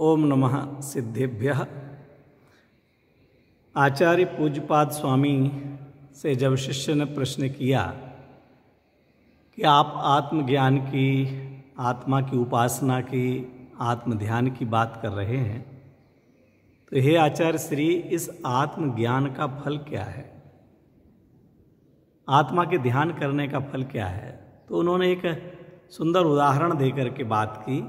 ओम नमः सिद्धेभ्यः। आचार्य पूज्यपाद स्वामी से जब शिष्य ने प्रश्न किया कि आप आत्मज्ञान की, आत्मा की उपासना की, आत्मध्यान की बात कर रहे हैं, तो हे आचार्य श्री, इस आत्मज्ञान का फल क्या है? आत्मा के ध्यान करने का फल क्या है? तो उन्होंने एक सुंदर उदाहरण देकर के बात की।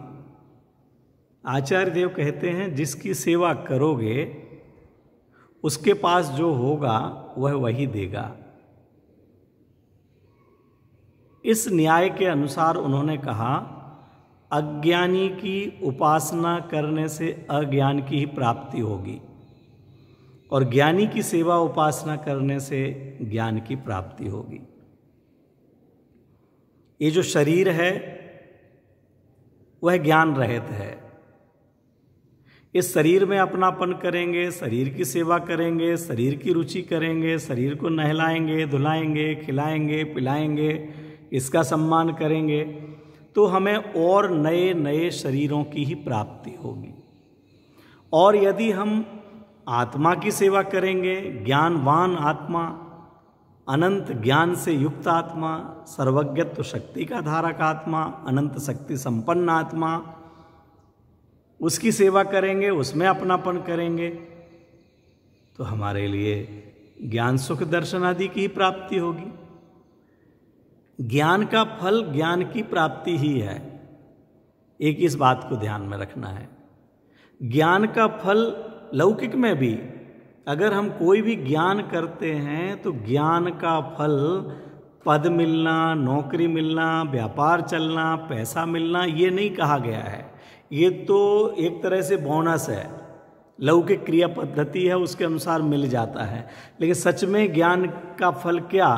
आचार्य देव कहते हैं, जिसकी सेवा करोगे उसके पास जो होगा वह वही देगा। इस न्याय के अनुसार उन्होंने कहा, अज्ञानी की उपासना करने से अज्ञान की ही प्राप्ति होगी और ज्ञानी की सेवा उपासना करने से ज्ञान की प्राप्ति होगी। ये जो शरीर है वह ज्ञान रहित है। इस शरीर में अपनापन करेंगे, शरीर की सेवा करेंगे, शरीर की रुचि करेंगे, शरीर को नहलाएंगे, धुलाएंगे, खिलाएंगे, पिलाएंगे, इसका सम्मान करेंगे, तो हमें और नए नए शरीरों की ही प्राप्ति होगी। और यदि हम आत्मा की सेवा करेंगे, ज्ञानवान आत्मा, अनंत ज्ञान से युक्त आत्मा, सर्वज्ञत्व शक्ति का धारक आत्मा, अनंत शक्ति संपन्न आत्मा, उसकी सेवा करेंगे, उसमें अपनापन करेंगे, तो हमारे लिए ज्ञान सुख दर्शन आदि की ही प्राप्ति होगी। ज्ञान का फल ज्ञान की प्राप्ति ही है। एक इस बात को ध्यान में रखना है। ज्ञान का फल लौकिक में भी, अगर हम कोई भी ज्ञान करते हैं तो ज्ञान का फल पद मिलना, नौकरी मिलना, व्यापार चलना, पैसा मिलना, ये नहीं कहा गया है। ये तो एक तरह से बोनस है, लौकिक क्रिया पद्धति है, उसके अनुसार मिल जाता है। लेकिन सच में ज्ञान का फल क्या?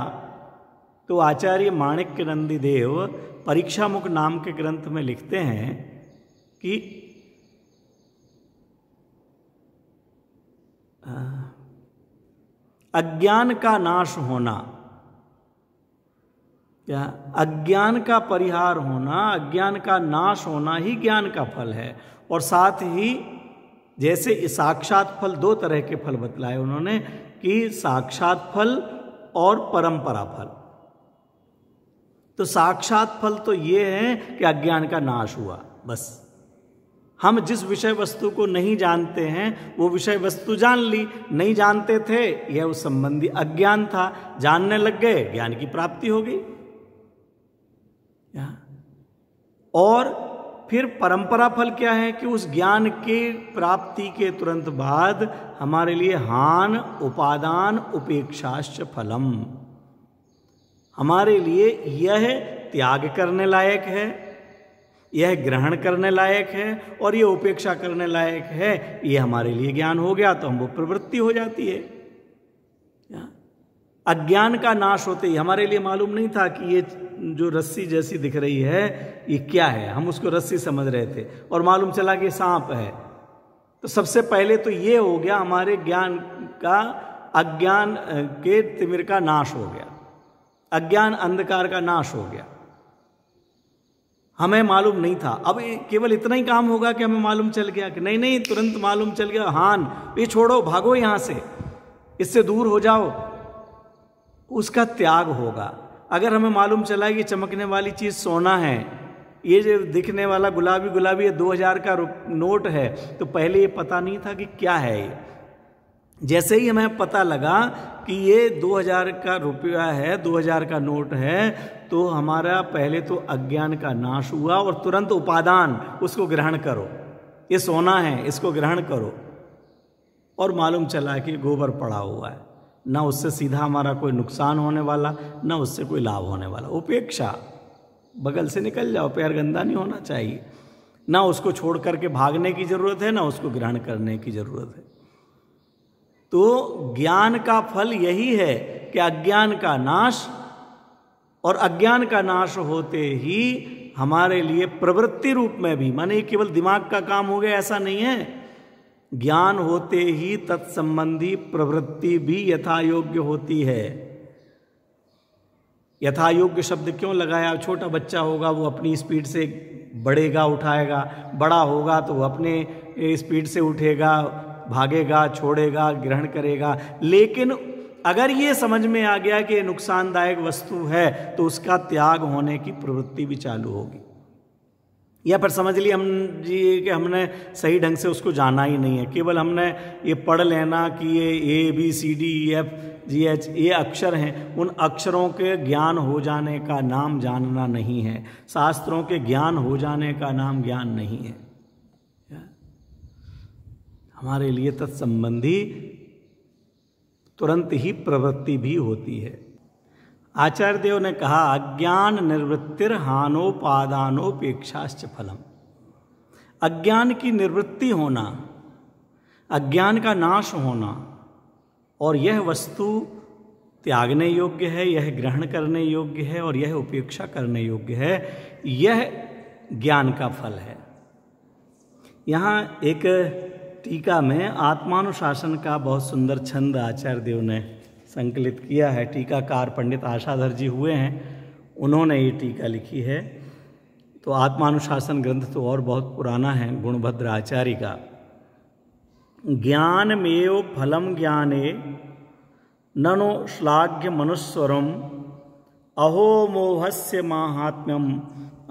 तो आचार्य माणिक्य नंदी देव परीक्षामुख नाम के ग्रंथ में लिखते हैं कि अज्ञान का नाश होना, क्या अज्ञान का परिहार होना, अज्ञान का नाश होना ही ज्ञान का फल है। और साथ ही जैसे साक्षात फल, दो तरह के फल बतलाए उन्होंने कि साक्षात फल और परंपरा फल। तो साक्षात फल तो ये है कि अज्ञान का नाश हुआ, बस। हम जिस विषय वस्तु को नहीं जानते हैं वो विषय वस्तु जान ली, नहीं जानते थे, यह उस संबंधी अज्ञान था, जानने लग गए, ज्ञान की प्राप्ति हो गई। और फिर परंपरा फल क्या है कि उस ज्ञान के प्राप्ति के तुरंत बाद हमारे लिए हान, उपादान, उपेक्षाश्च फलम, हमारे लिए यह त्याग करने लायक है, यह ग्रहण करने लायक है और यह उपेक्षा करने लायक है। यह हमारे लिए ज्ञान हो गया तो हम वो प्रवृत्ति हो जाती है। अज्ञान का नाश होते ही हमारे लिए मालूम नहीं था कि ये जो रस्सी जैसी दिख रही है ये क्या है, हम उसको रस्सी समझ रहे थे और मालूम चला कि सांप है। तो सबसे पहले तो ये हो गया, हमारे ज्ञान का, अज्ञान के तिमिर का नाश हो गया, अज्ञान अंधकार का नाश हो गया। हमें मालूम नहीं था। अब केवल इतना ही काम होगा कि हमें मालूम चल गया कि नहीं नहीं, तुरंत मालूम चल गया, हान, ये छोड़ो, भागो यहां से, इससे दूर हो जाओ, उसका त्याग होगा। अगर हमें मालूम चला कि चमकने वाली चीज सोना है, ये जो दिखने वाला गुलाबी गुलाबी 2000 का नोट है, तो पहले ये पता नहीं था कि क्या है ये। जैसे ही हमें पता लगा कि ये 2000 का रुपया है, 2000 का नोट है, तो हमारा पहले तो अज्ञान का नाश हुआ और तुरंत उपादान, उसको ग्रहण करो, ये सोना है, इसको ग्रहण करो। और मालूम चला कि गोबर पड़ा हुआ है, ना उससे सीधा हमारा कोई नुकसान होने वाला, ना उससे कोई लाभ होने वाला। उपेक्षा, बगल से निकल जाओ, पैर गंदा नहीं होना चाहिए, ना उसको छोड़ करके भागने की जरूरत है, ना उसको ग्रहण करने की जरूरत है। तो ज्ञान का फल यही है कि अज्ञान का नाश, और अज्ञान का नाश होते ही हमारे लिए प्रवृत्ति रूप में भी, माने केवल दिमाग का काम हो गया ऐसा नहीं है, ज्ञान होते ही तत्संबंधी प्रवृत्ति भी यथा योग्य होती है। यथा योग्य शब्द क्यों लगाया? छोटा बच्चा होगा, वो अपनी स्पीड से बढ़ेगा, उठाएगा, बड़ा होगा तो वो अपने स्पीड से उठेगा, भागेगा, छोड़ेगा, ग्रहण करेगा। लेकिन अगर ये समझ में आ गया कि नुकसानदायक वस्तु है तो उसका त्याग होने की प्रवृत्ति भी चालू होगी। या फिर समझ लिए हम जी कि हमने सही ढंग से उसको जाना ही नहीं है, केवल हमने ये पढ़ लेना कि ये ABCDEFGH ये अक्षर हैं, उन अक्षरों के ज्ञान हो जाने का नाम जानना नहीं है। शास्त्रों के ज्ञान हो जाने का नाम ज्ञान नहीं है। हमारे लिए तत्संबंधी तुरंत ही प्रवृत्ति भी होती है। आचार्य देव ने कहा, अज्ञान निवृत्तिर हानोपादानोपेक्षाश्च फलम। अज्ञान की निवृत्ति होना, अज्ञान का नाश होना, और यह वस्तु त्यागने योग्य है, यह ग्रहण करने योग्य है और यह उपेक्षा करने योग्य है, यह ज्ञान का फल है। यहाँ एक टीका में आत्मानुशासन का बहुत सुंदर छंद आचार्य देव ने संकलित किया है। टीकाकार पंडित आशाधर जी हुए हैं, उन्होंने ये टीका लिखी है। तो आत्मानुशासन ग्रंथ तो और बहुत पुराना है, गुणभद्र आचार्य का। ज्ञानमेव फलम ज्ञाने ननो श्लाघ्य मनुस्वरम अहो मोहस्य माहात्म्यम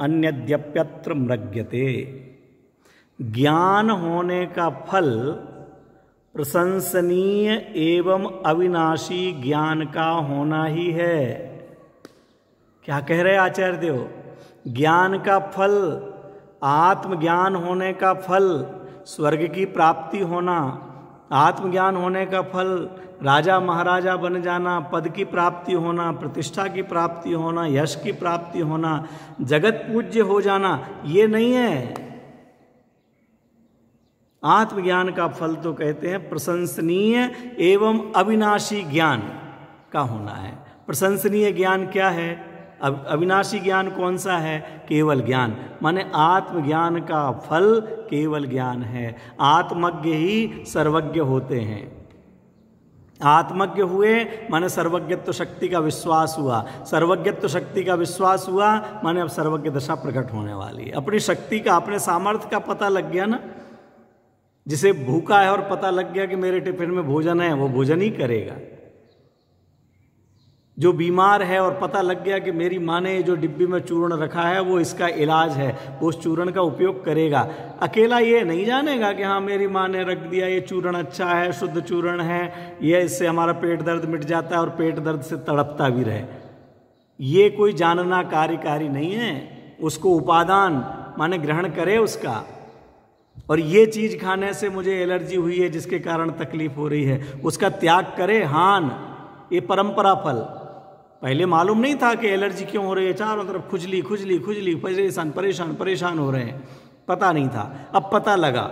अन्यद्यप्यत्र मृग्यते। ज्ञान होने का फल प्रशंसनीय एवं अविनाशी ज्ञान का होना ही है। क्या कह रहे आचार्य देव? ज्ञान का फल, आत्मज्ञान होने का फल स्वर्ग की प्राप्ति होना, आत्मज्ञान होने का फल राजा महाराजा बन जाना, पद की प्राप्ति होना, प्रतिष्ठा की प्राप्ति होना, यश की प्राप्ति होना, जगत पूज्य हो जाना, ये नहीं है। आत्मज्ञान का फल तो कहते हैं प्रशंसनीय एवं अविनाशी ज्ञान का होना है। प्रशंसनीय ज्ञान क्या है? अविनाशी ज्ञान कौन सा है? केवल ज्ञान। माने आत्मज्ञान का फल केवल ज्ञान है। आत्मज्ञ ही सर्वज्ञ होते हैं। आत्मज्ञ हुए माने सर्वज्ञत्व शक्ति का विश्वास हुआ। सर्वज्ञत्व शक्ति का विश्वास हुआ माने अब सर्वज्ञ दशा प्रकट होने वाली है। अपनी शक्ति का, अपने सामर्थ्य का पता लग गया ना। जिसे भूखा है और पता लग गया कि मेरे टिफिन में भोजन है, वो भोजन ही करेगा। जो बीमार है और पता लग गया कि मेरी माँ ने जो डिब्बी में चूर्ण रखा है वो इसका इलाज है, वो उस चूर्ण का उपयोग करेगा। अकेला ये नहीं जानेगा कि हाँ मेरी माँ ने रख दिया, ये चूर्ण अच्छा है, शुद्ध चूर्ण है, ये इससे हमारा पेट दर्द मिट जाता है और पेट दर्द से तड़पता भी रहे। ये कोई जानना कार्यकारी नहीं है। उसको उपादान माने ग्रहण करे उसका, और ये चीज खाने से मुझे एलर्जी हुई है जिसके कारण तकलीफ हो रही है, उसका त्याग करे। हान, ये परंपरा फल। पहले मालूम नहीं था कि एलर्जी क्यों हो रही है, चारों तरफ खुजली खुजली खुजली, परेशान हो रहे हैं, पता नहीं था। अब पता लगा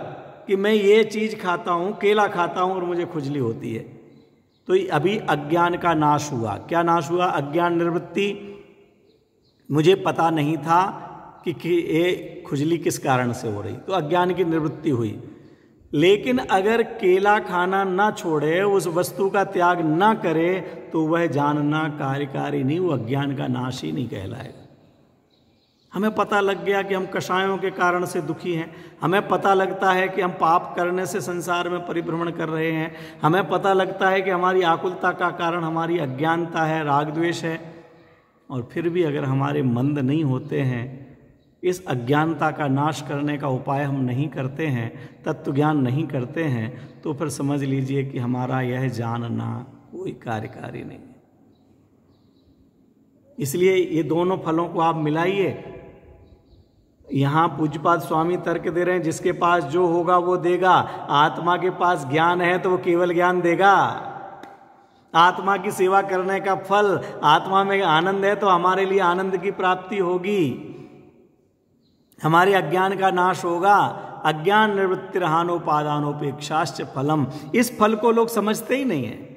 कि मैं ये चीज खाता हूँ, केला खाता हूँ और मुझे खुजली होती है। तो अभी अज्ञान का नाश हुआ। क्या नाश हुआ? अज्ञान निवृत्ति। मुझे पता नहीं था कि ये खुजली किस कारण से हो रही, तो अज्ञान की निवृत्ति हुई। लेकिन अगर केला खाना ना छोड़े, उस वस्तु का त्याग ना करे, तो वह जानना कार्यकारी नहीं, वो अज्ञान का नाश ही नहीं कहलाएगा। हमें पता लग गया कि हम कषायों के कारण से दुखी हैं, हमें पता लगता है कि हम पाप करने से संसार में परिभ्रमण कर रहे हैं, हमें पता लगता है कि हमारी आकुलता का कारण हमारी अज्ञानता है, राग द्वेष है, और फिर भी अगर हमारे मंद नहीं होते हैं, इस अज्ञानता का नाश करने का उपाय हम नहीं करते हैं, तत्व ज्ञान नहीं करते हैं, तो फिर समझ लीजिए कि हमारा यह जानना कोई कार्यकारी नहीं। इसलिए ये दोनों फलों को आप मिलाइए। यहाँ पूज्यपाद स्वामी तर्क दे रहे हैं, जिसके पास जो होगा वो देगा। आत्मा के पास ज्ञान है तो वो केवल ज्ञान देगा। आत्मा की सेवा करने का फल, आत्मा में आनंद है तो हमारे लिए आनंद की प्राप्ति होगी, हमारे अज्ञान का नाश होगा। अज्ञान निवृत्तिरहानोपादानोपेक्षाश्च फलम। इस फल को लोग समझते ही नहीं है।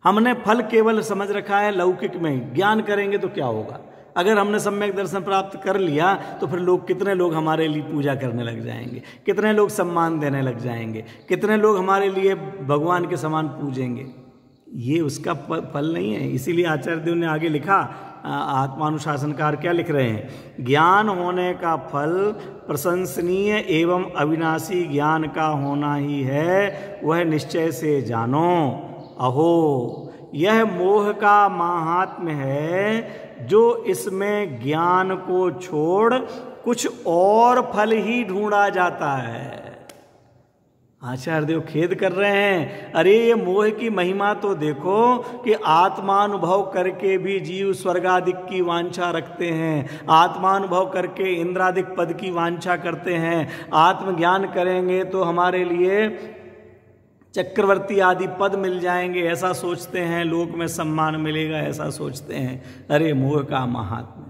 हमने फल केवल समझ रखा है लौकिक में। ज्ञान करेंगे तो क्या होगा? अगर हमने सम्यक दर्शन प्राप्त कर लिया तो फिर कितने लोग हमारे लिए पूजा करने लग जाएंगे, कितने लोग सम्मान देने लग जाएंगे, कितने लोग हमारे लिए भगवान के समान पूजेंगे। ये उसका फल नहीं है। इसीलिए आचार्य देव ने आगे लिखा आत्मानुशासनकार क्या लिख रहे हैं, ज्ञान होने का फल प्रशंसनीय एवं अविनाशी ज्ञान का होना ही है, वह निश्चय से जानो। अहो यह मोह का माहात्म्य है, जो इसमें ज्ञान को छोड़ कुछ और फल ही ढूंढा जाता है। आचार्य देव खेद कर रहे हैं, अरे ये मोह की महिमा तो देखो कि आत्मानुभव करके भी जीव स्वर्गादिक की वांछा रखते हैं, आत्मानुभव करके इंद्रादिक पद की वांछा करते हैं, आत्मज्ञान करेंगे तो हमारे लिए चक्रवर्ती आदि पद मिल जाएंगे ऐसा सोचते हैं, लोक में सम्मान मिलेगा ऐसा सोचते हैं। अरे मोह का महात्म्य।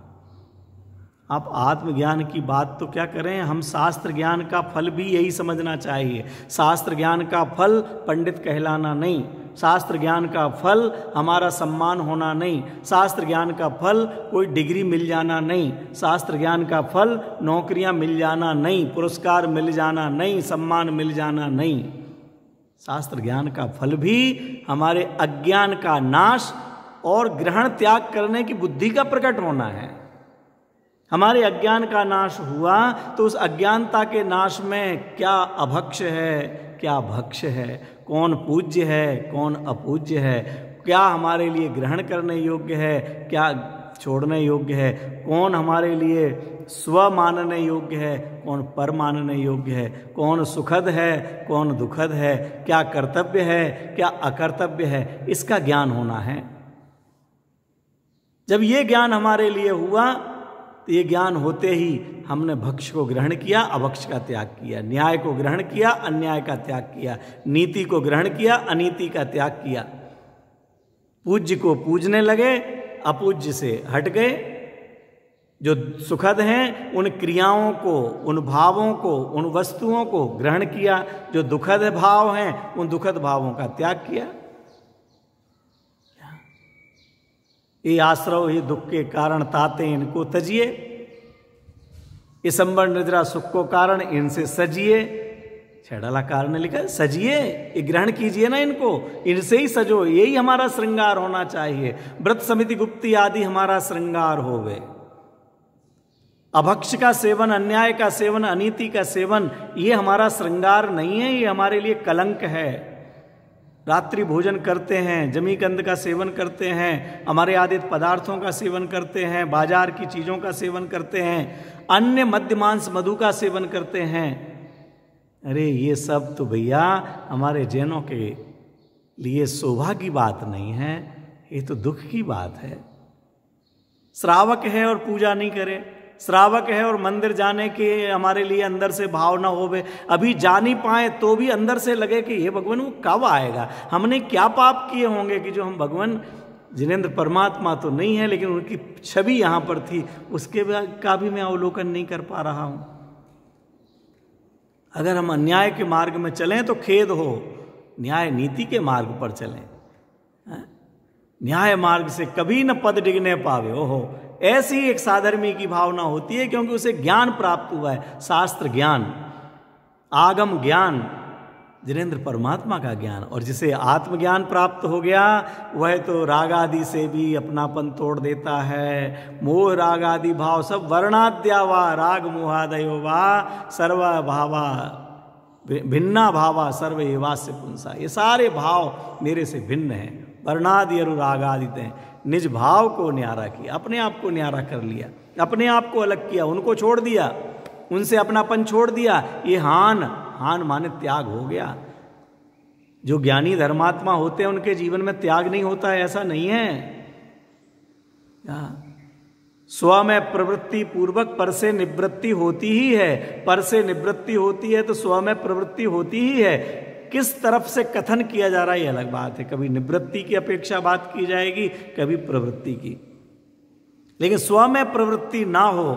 आप आत्मज्ञान की बात तो क्या करें, हम शास्त्र ज्ञान का फल भी यही समझना चाहिए। शास्त्र ज्ञान का फल पंडित कहलाना नहीं, शास्त्र ज्ञान का फल हमारा सम्मान होना नहीं, शास्त्र ज्ञान का फल कोई डिग्री मिल जाना नहीं, शास्त्र ज्ञान का फल नौकरियां मिल जाना नहीं, पुरस्कार मिल जाना नहीं, सम्मान मिल जाना नहीं। शास्त्र ज्ञान का फल भी हमारे अज्ञान का नाश और ग्रहण त्याग करने की बुद्धि का प्रकट होना है। हमारे अज्ञान का नाश हुआ तो उस अज्ञानता के नाश में क्या अभक्ष है, क्या भक्ष है, कौन पूज्य है, कौन अपूज्य है, क्या हमारे लिए ग्रहण करने योग्य है, क्या छोड़ने योग्य है, कौन हमारे लिए स्व मानने योग्य है, कौन पर मानने योग्य है, कौन सुखद है, कौन दुखद है, क्या कर्तव्य है, क्या अकर्तव्य है, इसका ज्ञान होना है। जब ये ज्ञान हमारे लिए हुआ तो ये ज्ञान होते ही हमने भक्ष को ग्रहण किया, अभक्ष का त्याग किया, न्याय को ग्रहण किया, अन्याय का त्याग किया, नीति को ग्रहण किया, अनीति का त्याग किया, पूज्य को पूजने लगे, अपूज्य से हट गए, जो सुखद हैं उन क्रियाओं को, उन भावों को, उन वस्तुओं को ग्रहण किया, जो दुखद भाव हैं उन दुखद भावों का त्याग किया। ये आश्रव ही दुख के कारण ताते इनको तजिए, ये संबर निद्रा सुख को कारण इनसे सजिए। छेड़ाला कारण ने लिखा सजिए, ये ग्रहण कीजिए ना इनको, इनसे ही सजो, यही हमारा श्रृंगार होना चाहिए। व्रत समिति गुप्ती आदि हमारा श्रृंगार हो गए। अभक्ष का सेवन, अन्याय का सेवन, अनीति का सेवन ये हमारा श्रृंगार नहीं है, ये हमारे लिए कलंक है। रात्रि भोजन करते हैं, जमी कंद का सेवन करते हैं, हमारे आदित पदार्थों का सेवन करते हैं, बाजार की चीज़ों का सेवन करते हैं, अन्य मद्य मांस मधु का सेवन करते हैं। अरे ये सब तो भैया हमारे जैनों के लिए शोभा की बात नहीं है, ये तो दुख की बात है। श्रावक है और पूजा नहीं करे, श्रावक है और मंदिर जाने के हमारे लिए अंदर से भाव ना होवे, अभी जा नहीं पाए तो भी अंदर से लगे कि ये भगवान वो कब आएगा, हमने क्या पाप किए होंगे कि जो हम भगवान जिनेंद्र परमात्मा तो नहीं है लेकिन उनकी छवि यहाँ पर थी, उसके का भी मैं अवलोकन नहीं कर पा रहा हूँ। अगर हम अन्याय के मार्ग में चलें तो खेद हो, न्याय नीति के मार्ग पर चलें। न्याय मार्ग से कभी न पद डिगने पावे। ओहो, ऐसी एक साधर्मी की भावना होती है क्योंकि उसे ज्ञान प्राप्त हुआ है, शास्त्र ज्ञान, आगम ज्ञान, जिनेंद्र परमात्मा का ज्ञान। और जिसे आत्मज्ञान प्राप्त हो गया वह तो राग आदि से भी अपनापन तोड़ देता है। मोह राग आदि भाव सब वर्णाद्या वा राग मोहादयो वा सर्व भावा भिन्ना भावा सर्व एवास्य पुंसा, ये सारे भाव मेरे से भिन्न हैं। वर्णादि अनुरागादित हैं, निज भाव को न्यारा किया, अपने आप को न्यारा कर लिया, अपने आप को अलग किया, उनको छोड़ दिया, उनसे अपनापन छोड़ दिया। ये हान, हान माने त्याग हो गया। जो ज्ञानी धर्मात्मा होते हैं उनके जीवन में त्याग नहीं होता है, ऐसा नहीं है। स्व में प्रवृत्ति पूर्वक पर से निवृत्ति होती ही है, पर से निवृत्ति होती है तो स्व में प्रवृत्ति होती ही है। किस तरफ से कथन किया जा रहा है ये अलग बात है, कभी निवृत्ति की अपेक्षा बात की जाएगी, कभी प्रवृत्ति की। लेकिन स्व में प्रवृत्ति ना हो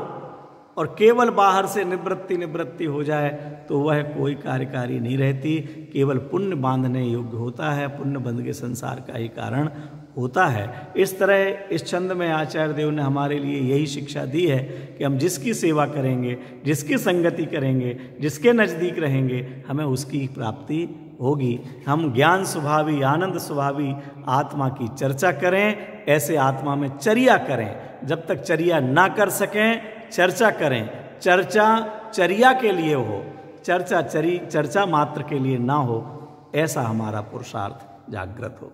और केवल बाहर से निवृत्ति हो जाए तो वह कोई कार्यकारी नहीं रहती, केवल पुण्य बांधने योग्य होता है, पुण्य बंध के संसार का ही कारण होता है। इस तरह इस छंद में आचार्य देव ने हमारे लिए यही शिक्षा दी है कि हम जिसकी सेवा करेंगे, जिसकी संगति करेंगे, जिसके नज़दीक रहेंगे, हमें उसकी प्राप्ति होगी। हम ज्ञान स्वभावी, आनंद स्वभावी आत्मा की चर्चा करें, ऐसे आत्मा में चर्या करें। जब तक चर्या ना कर सकें, चर्चा करें। चर्चा चर्या के लिए हो, चर्चा मात्र के लिए ना हो, ऐसा हमारा पुरुषार्थ जागृत हो।